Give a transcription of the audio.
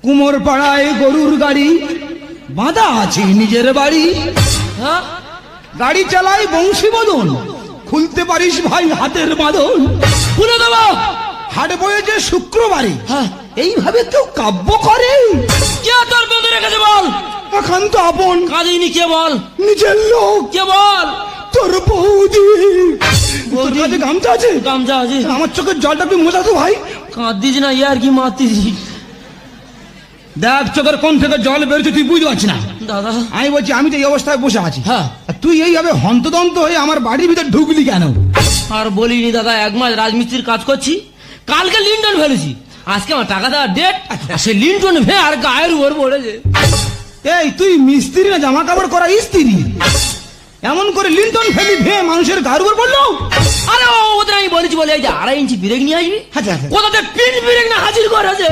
কুমোর পাড়ায় গরুর গাড়ি বাঁধা আছে নিজের বাড়ি। হ্যাঁ গাড়ি চালাই বংশী মদন, খুলতে পারিস ভাই হাতের বাঁধন। খুলে দেবো। হাট বয়েছে শুক্রবারে, হ্যাঁ এইভাবে কেউ কাব্য করে? কে তোর বেঁধে রেখেছে বল? এখন তো আপন কাঁদিনি কে বল? নিজের লোক কে বল? তোর বৌদি। তোর বৌদি? কাছে গামছা আছে? গামছা আছে। আমার চোখের জলটা একটু মোছাতো ভাই। কাঁদিস না ইয়ার কি মারতিস? দেখ চোখের কোন থেকে জল বেরোচ্ছে তুই বুঝতে পারছিস না। দাদা আমি বলছি আমি তো এই অবস্থায় বসে আছি, হ্যাঁ আর তুই এইভাবে হন্তদন্ত হয়ে আমার বাড়ির ভিতর ঢুকলি কেন? আর বলিনি দাদা, 1 মাস রাজমিস্ত্রির কাজ করছি, কালকে লিন্টন ফেলেছি, আজকে আমার টাকা দেওয়ার ডেট, সে লিন্টন ভে আর গায়ের উপর পড়েছে। এই তুই মিস্ত্রি না জামা কাপড় করা স্ত্রী? এমন করে লিন্টন ফেলি ভে মানুষের গার উপর পড়লো? আরে ওদের আমি বলেছি বলে এই যে 2.5 ইঞ্চি ব্রেক নিয়ে আসবি, আচ্ছা, আচ্ছা। কোথাতে পিন ব্রেক না হাজির করেছে।